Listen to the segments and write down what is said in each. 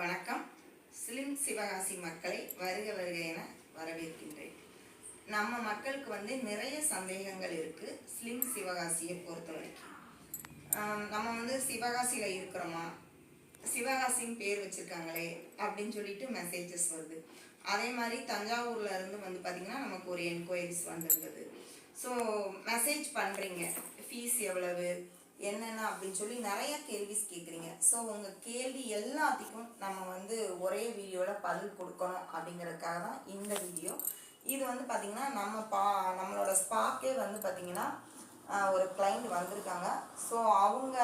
வணக்கம். ஸ்லிம் சிவகாசி மக்களை வருக வருக என வரவேற்கின்றேன். நம்ம மக்களுக்கு நிறைய சந்தேகங்கள் இருக்குது ஸ்லிம் சிவகாசியை பொறுத்த வரைக்கும். நம்ம சிவகாசியில் இருக்கிறோமா, சிவகாசின்னு பேர் வச்சுருக்காங்களே அப்படின்னு சொல்லிட்டு மெசேஜஸ் வருது. அதே மாதிரி தஞ்சாவூரில் இருந்து பார்த்திங்கன்னா நமக்கு ஒரு என்கொயரிஸ் வந்திருந்தது. ஸோ மெசேஜ் பண்ணுறீங்க, ஃபீஸ் எவ்வளவு என்னென்ன அப்படின்னு சொல்லி நிறைய கேள்விஸ் கேட்குறீங்க. ஸோ உங்கள் கேள்வி எல்லாத்துக்கும் நம்ம ஒரே வீடியோவில் பதில் கொடுக்கணும் அப்படிங்கிறதுக்காக தான் இந்த வீடியோ. இது பார்த்திங்கன்னா நம்மளோட ஸ்பாக்கே பார்த்திங்கன்னா ஒரு கிளைண்ட் வந்திருக்காங்க. ஸோ அவங்க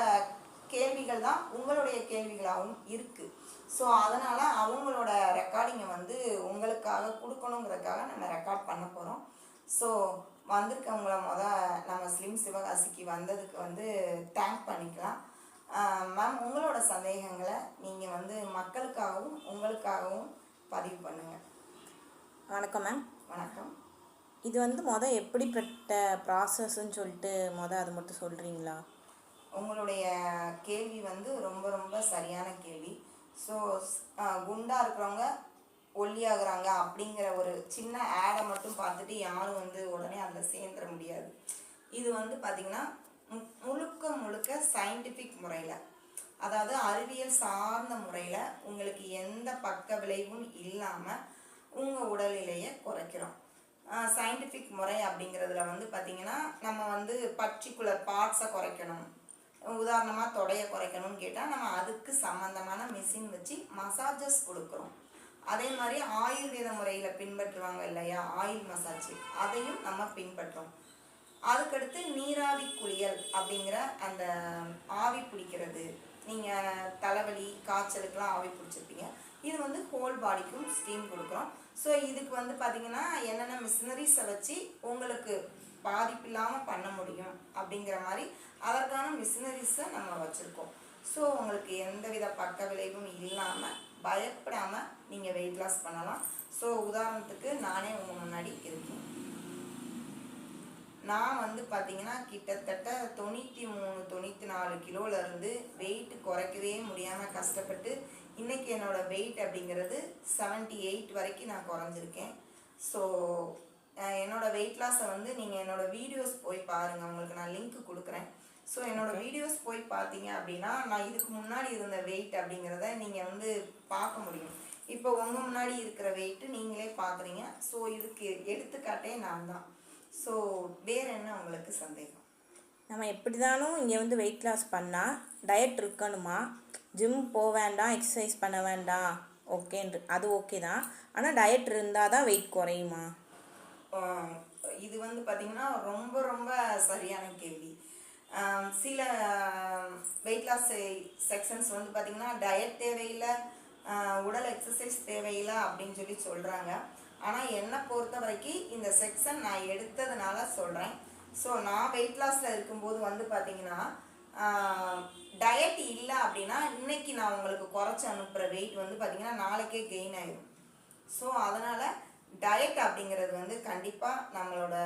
கேள்விகள் தான் உங்களுடைய கேள்விகளாகவும் இருக்குது. ஸோ அதனால் அவங்களோட ரெக்கார்டிங்கை உங்களுக்காக கொடுக்கணுங்கிறதுக்காக நம்ம ரெக்கார்ட் பண்ண போகிறோம். ஸோ வந்திருக்கவங்கள நம்ம ஸ்லிம் சிவகாசிக்கு வந்ததுக்கு தேங்க் பண்ணிக்கலாம். மேம், உங்களோட சந்தேகங்களை நீங்கள் மக்களுக்காகவும் உங்களுக்காகவும் பதிவு பண்ணுங்கள். வணக்கம் மேம். வணக்கம். இது எப்படிப்பட்ட ப்ராசஸ்ன்னு சொல்லிட்டு அது மட்டும் சொல்கிறீங்களா? உங்களுடைய கேள்வி ரொம்ப ரொம்ப சரியான கேள்வி. ஸோ குண்டாக இருக்கிறவங்க ஒல்லியாகிறாங்க அப்படிங்கிற ஒரு சின்ன ஆடை மட்டும் பார்த்துட்டு யாரும் உடனே அதில் சேர்ந்துட முடியாது. இது பார்த்திங்கன்னா முழுக்க சயின்டிஃபிக் முறையில், அதாவது அறிவியல் சார்ந்த முறையில் உங்களுக்கு எந்த பக்க விளைவும் இல்லாமல் உங்கள் உடல்நிலையை குறைக்கிறோம். சயின்டிஃபிக் முறை அப்படிங்கிறதுல பார்த்திங்கன்னா நம்ம பர்டிகுலர் பார்ட்ஸை குறைக்கணும், உதாரணமாக தொடையை குறைக்கணும்னு கேட்டால் நம்ம அதுக்கு சம்மந்தமான மிஷின் வச்சு மசாஜஸ் கொடுக்குறோம். அதே மாதிரி ஆயுர்வேத முறையில் பின்பற்றுவாங்க இல்லையா, ஆயில் மசாஜ், அதையும் நம்ம பின்பற்றோம். அதுக்கடுத்து நீராவி குளியல் அப்படிங்கிற அந்த ஆவி பிடிக்கிறது, நீங்கள் தலைவலி காய்ச்சலுக்கெல்லாம் ஆவி பிடிச்சிருப்பீங்க. இது ஹோல் பாடிக்கும் ஸ்டீம் கொடுக்குறோம். ஸோ இதுக்கு பார்த்திங்கன்னா என்னென்ன மிஷினரிஸை வச்சு உங்களுக்கு பாதிப்பு இல்லாமல் பண்ண முடியும் அப்படிங்கிற மாதிரி அதற்கான மிஷினரிஸை நம்ம வச்சுருக்கோம். ஸோ உங்களுக்கு எந்தவித பக்க விளைவும் இல்லாமல் பயப்படாமல் நீங்கள் வெயிட் லாஸ் பண்ணலாம். ஸோ உதாரணத்துக்கு நானே உங்கள் முன்னாடி இருக்கேன். நான் பார்த்திங்கன்னா கிட்டத்தட்ட 93-94 கிலோலேருந்து வெயிட் குறைக்கவே முடியாமல் கஷ்டப்பட்டு இன்றைக்கி என்னோடய வெயிட் அப்படிங்கிறது 78 வரைக்கும் நான் குறைஞ்சிருக்கேன். ஸோ என்னோடய வெயிட் லாஸை நீங்கள் என்னோடய வீடியோஸ் போய் பாருங்கள், உங்களுக்கு நான் லிங்க் கொடுக்குறேன். ஸோ என்னோடய வீடியோஸ் போய் பார்த்தீங்க அப்படின்னா நான் இதுக்கு முன்னாடி இருந்த வெயிட் அப்படிங்கிறத நீங்கள் பார்க்க முடியும். இப்போ உங்கள் முன்னாடி இருக்கிற வெயிட்டு நீங்களே பார்க்குறீங்க. ஸோ இதுக்கு எடுத்துக்காட்டே நான் தான். ஸோ வேறு என்ன உங்களுக்கு சந்தேகம்? நம்ம எப்படி தானும் இங்கே வெயிட் லாஸ் பண்ணால் டயட் இருக்கணுமா, ஜிம் போக வேண்டாம், எக்ஸசைஸ் பண்ண வேண்டாம், ஓகேன்று அது ஓகே தான். ஆனால் டயட் இருந்தால் தான் வெயிட் குறையுமா? இது பார்த்திங்கன்னா ரொம்ப ரொம்ப சரியான கேள்வி. சில வெயிட் லாஸ் செக்ஷன்ஸ் பார்த்திங்கன்னா டயட் தேவையில்லை, உடல் எக்ஸசைஸ் தேவையில்லை அப்படின்னு சொல்லி சொல்கிறாங்க. ஆனால் என்னை பொறுத்த வரைக்கும் இந்த செக்ஷன் நான் எடுத்ததுனால சொல்கிறேன். ஸோ நான் வெயிட் லாஸில் இருக்கும்போது பார்த்திங்கன்னா டயட் இல்லை அப்படின்னா இன்றைக்கி நான் உங்களுக்கு குறைச்சி அனுப்புகிற வெயிட் பார்த்திங்கன்னா நாளைக்கே கெயின் ஆயிடும். ஸோ அதனால் டயட் அப்படிங்கிறது கண்டிப்பாக நம்மளோட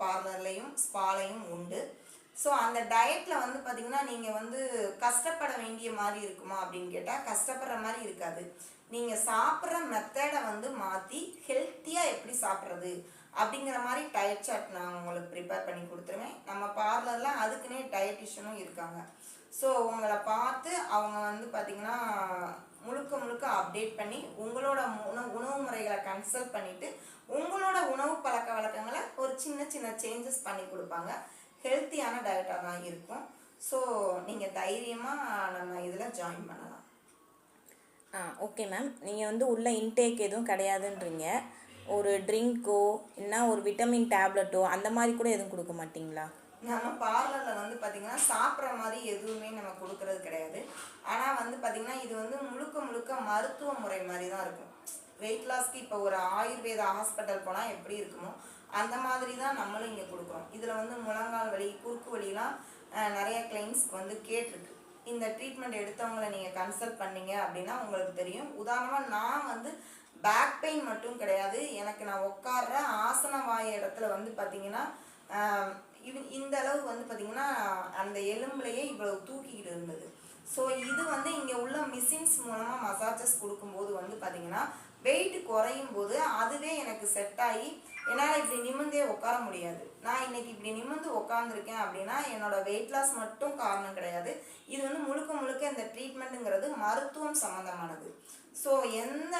பார்லர்லேயும் ஸ்பாலையும் உண்டு. ஸோ அந்த டயட்டில் பார்த்திங்கன்னா நீங்கள் கஷ்டப்பட வேண்டிய மாதிரி இருக்குமா அப்படின்னு கேட்டால் கஷ்டப்படுற மாதிரி இருக்காது. நீங்கள் சாப்பிட்ற மெத்தடை மாற்றி ஹெல்த்தியாக எப்படி சாப்பிட்றது அப்படிங்கிற மாதிரி டயட் சார்ட் நான் உங்களுக்கு ப்ரிப்பேர் பண்ணி கொடுத்துருவேன். நம்ம பார்லரில் அதுக்குன்னே டயட்டிஷியனும் இருக்காங்க. ஸோ உங்களை பார்த்து அவங்க பார்த்திங்கன்னா முழுக்க அப்டேட் பண்ணி உங்களோட உணவு முறைகளை கன்சல்ட் பண்ணிவிட்டு உங்களோட உணவு பழக்க வழக்கங்களை ஒரு சின்ன சேஞ்சஸ் பண்ணி கொடுப்பாங்க. ஹெல்த்தியான டயட்டாக தான் இருக்கும். ஸோ நீங்கள் தைரியமாக நம்ம இதில் ஜாயின் பண்ணலாம். Okay ma'am. நீங்கள் உள்ள இன்டேக் எதுவும் கிடையாதுன்றீங்க. ஒரு ட்ரிங்க்கோ இல்லைன்னா ஒரு விட்டமின் டேப்லெட்டோ அந்த மாதிரி கூட எதுவும் கொடுக்க மாட்டிங்களா? நம்ம பார்லரில் பார்த்திங்கன்னா சாப்பிட்ற மாதிரி எதுவுமே நம்ம கொடுக்கறது கிடையாது. ஆனால் பார்த்திங்கன்னா இது முழுக்க மருத்துவ முறை மாதிரி தான் இருக்கும். வெயிட் லாஸ்க்கு இப்போ ஒரு ஆயுர்வேத ஹாஸ்பிட்டல் போனால் எப்படி இருக்குமோ அந்த மாதிரி தான் நம்மளும் இங்கே கொடுக்குறோம். இதில் முழங்கால் வலி, குறுக்கு வலிலாம் நிறைய கிளைண்ட்ஸ்க்கு கேட்டிருக்கு. இந்த ட்ரீட்மெண்ட் எடுத்தவங்களை நீங்கள் கன்சல்ட் பண்ணீங்க அப்படின்னா உங்களுக்கு தெரியும். உதாரணமாக நான் பேக் பெயின் மட்டும் கிடையாது, எனக்கு நான் உட்கார்ற ஆசன வாய இடத்துல பார்த்திங்கன்னா இந்த அளவு பார்த்திங்கன்னா அந்த எலும்புலையே இவ்வளவு தூக்கிக்கிட்டு இருந்தது. ஸோ இது இங்கே உள்ள மிஷின்ஸ் மூலமாக மசாஜஸ் கொடுக்கும்போது வந்து பார்த்திங்கன்னா வெயிட் குறையும் போது அதுவே எனக்கு செட் ஆகி என்னால் இப்படி நிமிர்ந்தே உட்கார முடியாது. நான் இன்னைக்கு இப்படி நிமிர்ந்து உட்காந்துருக்கேன் அப்படின்னா என்னோட வெயிட் லாஸ் மட்டும் காரணம் கிடையாது. இது வந்து முழுக்க முழுக்க இந்த ட்ரீட்மெண்ட்டுங்கிறது மருத்துவம் சம்மந்தமானது. ஸோ எந்த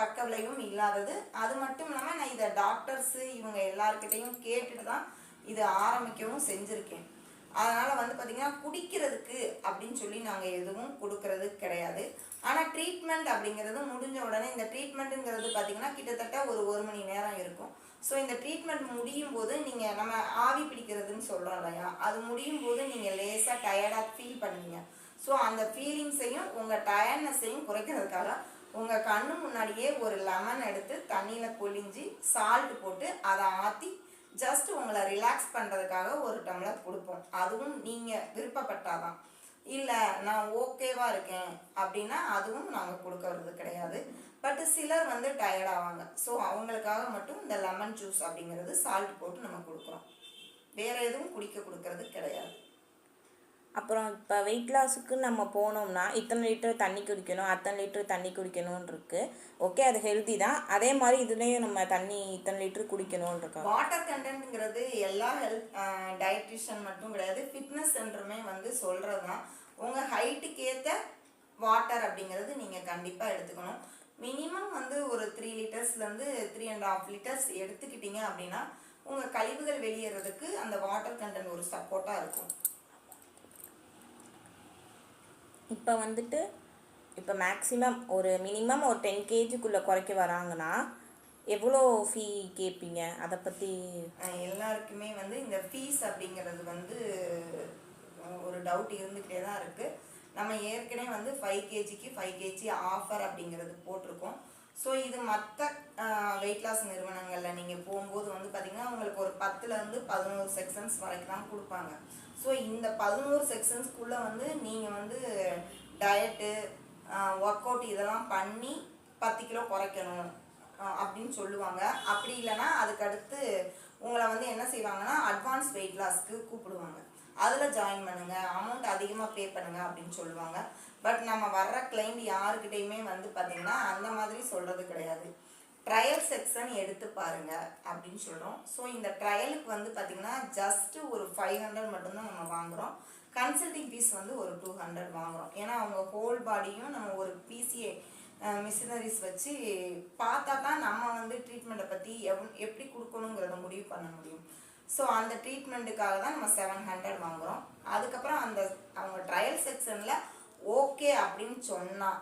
பக்க விளைவும் இல்லாதது. அது மட்டும் இல்லாமல் நான் இதை டாக்டர்ஸு இவங்க எல்லாருக்கிட்டையும் கேட்டுட்டு தான் இதை ஆரம்பிக்கவும் செஞ்சுருக்கேன். அதனால் வந்து பார்த்திங்கன்னா குடிக்கிறதுக்கு அப்படின்னு சொல்லி நாங்கள் எதுவும் கொடுக்கறது கிடையாது. ஆனால் ட்ரீட்மெண்ட் அப்படிங்கிறது முடிஞ்ச உடனே இந்த ட்ரீட்மெண்ட்டுங்கிறது பார்த்திங்கன்னா கிட்டத்தட்ட ஒரு மணி நேரம் இருக்கும். ஸோ இந்த ட்ரீட்மெண்ட் முடியும் போது நீங்கள் நம்ம ஆவி பிடிக்கிறதுன்னு சொல்கிறோம் இல்லையா, அது முடியும் போது நீங்கள் லேசாக டயர்டாக ஃபீல் பண்ணுவீங்க. ஸோ அந்த ஃபீலிங்ஸையும் உங்கள் டயர்ட்னஸையும் குறைக்கிறதுக்காக உங்கள் கண்ணு முன்னாடியே ஒரு லெமன் எடுத்து தண்ணியில் கொழிஞ்சி சால்ட் போட்டு அதை ஆற்றி ஜஸ்ட் உங்களை ரிலாக்ஸ் பண்ணுறதுக்காக ஒரு டம்ளர் கொடுப்போம். அதுவும் நீங்கள் விருப்பப்பட்டாதான். இல்லை நான் ஓகேவா இருக்கேன் அப்படின்னா அதுவும் நாங்கள் கொடுக்கறது கிடையாது. பட் சிலர் வந்து டயர்ட் ஆவாங்க. ஸோ அவங்களுக்காக மட்டும் இந்த லெமன் ஜூஸ் அப்படிங்கிறது சால்ட் போட்டு நம்ம கொடுக்குறோம். வேறு எதுவும் கொடுக்கறது கிடையாது. அப்புறம் இப்போ வெயிட் லாஸுக்கு நம்ம போனோம்னா இத்தனை லிட்டர் தண்ணி குடிக்கணும், அத்தனை லிட்டர் தண்ணி குடிக்கணும்னு இருக்குது. ஓகே, அது ஹெல்தி தான். அதே மாதிரி இதுலேயும் நம்ம தண்ணி இத்தனை லிட்டர் குடிக்கணும்னு இருக்கோம். வாட்டர் கண்டென்ட்ங்கிறது எல்லா டயட்ரிஷியன் மட்டும் கிடையாது, ஃபிட்னஸ் சென்டருமே வந்து சொல்கிறது தான். உங்கள் ஹைட்டுக்கு ஏற்ற வாட்டர் அப்படிங்கிறது நீங்கள் கண்டிப்பாக எடுத்துக்கணும். மினிமம் வந்து ஒரு 3 லிட்டர்ஸ்லேருந்து 3.5 லிட்டர்ஸ் எடுத்துக்கிட்டீங்க அப்படின்னா உங்கள் கழிவுகள் வெளியேறதுக்கு அந்த வாட்டர் கண்டென்ட் ஒரு சப்போர்ட்டாக இருக்கும். இப்போ வந்துட்டு இப்போ மேக்ஸிமம் ஒரு மினிமம் ஒரு 10 kgக்குள்ளே குறைக்க வராங்கன்னா எவ்வளோ ஃபீ கேட்பீங்க? அதை பற்றி எல்லாருக்குமே வந்து இந்த ஃபீஸ் அப்படிங்கிறது வந்து ஒரு டவுட் இருந்துகிட்டே தான் இருக்குது. நம்ம ஏற்கனவே வந்து 5 kgக்கு 5 kg ஆஃபர் அப்படிங்கிறது போட்டிருக்கோம். ஸோ இது மற்ற வெயிட் லாஸ் நிறுவனங்களில் நீங்கள் போகும்போது வந்து பார்த்திங்கன்னா உங்களுக்கு ஒரு 10லேருந்து 11 செக்ஷன்ஸ் வரைக்கும் தான் கொடுப்பாங்க. ஸோ இந்த 11 செக்ஷன்ஸ்குள்ளே வந்து நீங்கள் வந்து டயட்டு ஒர்க் அவுட் இதெல்லாம் பண்ணி 10 கிலோ குறைக்கணும் அப்படின்னு சொல்லுவாங்க. அப்படி இல்லைன்னா அதுக்கடுத்து உங்களை வந்து என்ன செய்வாங்கன்னா அட்வான்ஸ் வெயிட் லாஸ்க்கு கூப்பிடுவாங்க. அதில் ஜாயின் பண்ணுங்கள், அமௌண்ட் அதிகமாக பே பண்ணுங்கள் அப்படின்னு சொல்லுவாங்க. பட் நம்ம வர்ற கிளைண்ட் யாருக்கிட்டையுமே வந்து பார்த்திங்கன்னா அந்த மாதிரி சொல்கிறது கிடையாது. ட்ரையல் செக்ஷன் எடுத்து பாருங்க அப்படின்னு சொல்கிறோம். ஸோ இந்த ட்ரையலுக்கு வந்து பார்த்திங்கன்னா ஜஸ்ட்டு ஒரு 500 மட்டும்தான் நம்ம வாங்குகிறோம். கன்சல்டிங் ஃபீஸ் வந்து ஒரு 200 வாங்குகிறோம். ஏன்னா அவங்க ஹோல் பாடியும் நம்ம ஒரு பிசிஏ மிஷினரிஸ் வச்சு பார்த்தா தான் நம்ம வந்து ட்ரீட்மெண்ட்டை பற்றி எப்படி கொடுக்கணுங்கிறத முடிவு பண்ண முடியும். ஸோ அந்த ட்ரீட்மெண்ட்டுக்காக தான் நம்ம 700 வாங்குகிறோம். அதுக்கப்புறம் அவங்க ட்ரையல் செக்ஷனில் ஓகே அப்படின்னு சொன்னால்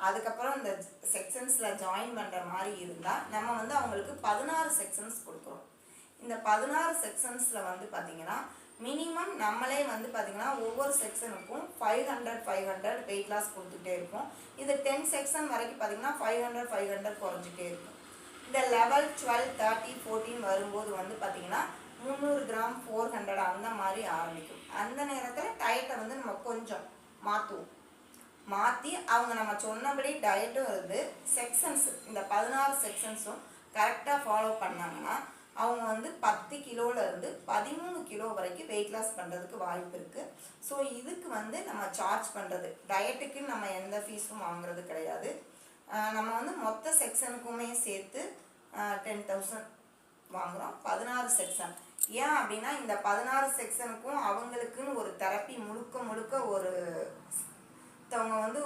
அதுக்கப்புறம் இந்த செக்ஷன்ஸில் ஜாயின் பண்ணுற மாதிரி இருந்தால் நம்ம வந்து அவங்களுக்கு 16 செக்ஷன்ஸ் கொடுக்குறோம். இந்த 16 செக்ஷன்ஸில் வந்து பார்த்திங்கன்னா மினிமம் நம்மளே வந்து பார்த்திங்கன்னா ஒவ்வொரு செக்ஷனுக்கும் 500 வெயிட் லாஸ் கொடுத்துட்டே இருக்கும். இது 10 செக்ஷன் வரைக்கும் பார்த்திங்கன்னா 500 குறைஞ்சிட்டே இருக்கும். இந்த லெவல் 12, 30, 14 வரும்போது வந்து பார்த்திங்கன்னா 300 கிராம் 400 அந்த மாதிரி ஆரம்பிக்கும். அந்த நேரத்தில் டயட்டை வந்து நம்ம கொஞ்சம் மாற்றி அவங்க நம்ம சொன்னபடி டயட்டும் வருது, செக்ஷன்ஸ் இந்த 16 செக்ஷன்ஸும் கரெக்டாக ஃபாலோ பண்ணாங்கன்னா அவங்க வந்து 10 கிலோலேருந்து 13 கிலோ வரைக்கும் வெயிட் லாஸ் பண்ணுறதுக்கு வாய்ப்பு இருக்குது. ஸோ இதுக்கு வந்து நம்ம சார்ஜ் பண்ணுறது டயட்டுக்கு நம்ம எந்த ஃபீஸும் வாங்குறது கிடையாது. நம்ம வந்து மொத்த செக்ஷனுக்குமே சேர்த்து 10,000 வாங்குகிறோம். 16 செக்ஷன். ஏன் அப்படின்னா இந்த 16 செக்ஷனுக்கும் அவங்களுக்குன்னு ஒரு தெரப்பி முழுக்க ஒருத்தவங்க வந்து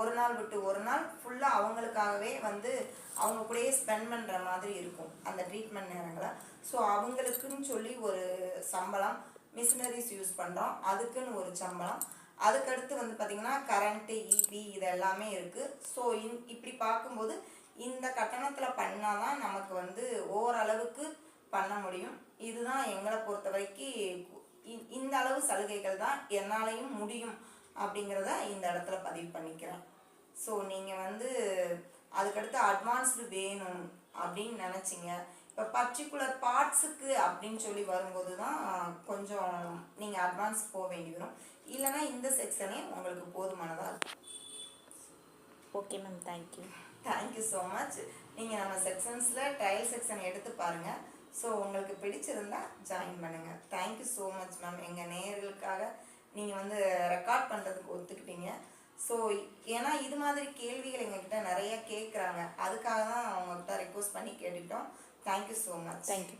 ஒரு நாள் விட்டு ஒரு நாள் ஃபுல்லாக அவங்களுக்காகவே வந்து அவங்க கூடயே ஸ்பெண்ட் பண்ணுற மாதிரி இருக்கும் அந்த ட்ரீட்மெண்ட் நேரங்களை. ஸோ அவங்களுக்குன்னு சொல்லி ஒரு சம்பளம், மிஷினரிஸ் யூஸ் பண்ணுறோம் அதுக்குன்னு ஒரு சம்பளம், அதுக்கடுத்து வந்து பார்த்திங்கன்னா கரண்ட்டு, இபி இது எல்லாமே இருக்குது. ஸோ இப்படி பார்க்கும்போது இந்த கட்டணத்தில் பண்ணால் தான் நமக்கு வந்து ஓரளவுக்கு பண்ண முடியும். இதுதான் எங்களை பொறுத்த வரைக்கும் இந்த அளவு சலுகைகள் தான் என்னாலையும் முடியும் அப்படிங்கிறத இந்த இடத்துல பதிவு பண்ணிக்கிறேன். ஸோ நீங்கள் வந்து அதுக்கடுத்து அட்வான்ஸ்டு வேணும் அப்படின்னு நினச்சிங்க, இப்போ பர்டிகுலர் பார்ட்ஸுக்கு அப்படின்னு சொல்லி வரும்போது தான் கொஞ்சம் நீங்கள் அட்வான்ஸ் போக வேண்டி வரும். இல்லைனா இந்த செக்ஷனே உங்களுக்கு போதுமானதாக இருக்கும். Okay ma'am, thank you so much. நீங்கள் நம்ம செக்ஷன்ஸில் ட்ரையல் செக்ஷன் எடுத்து பாருங்கள். ஸோ உங்களுக்கு பிடிச்சிருந்தா ஜாயின் பண்ணுங்கள். Thank you so much ma'am. எங்கள் நேயர்களுக்காக நீங்கள் வந்து ரெக்கார்ட் பண்ணுறதுக்கு ஒத்துக்கிட்டீங்க. ஏன்னா இது மாதிரி கேள்விகள் எங்ககிட்ட நிறைய கேட்குறாங்க, அதுக்காக தான் அவங்ககிட்ட ரெக்வஸ்ட் பண்ணி கேட்டுட்டோம். Thank you so much. தேங்க்யூ.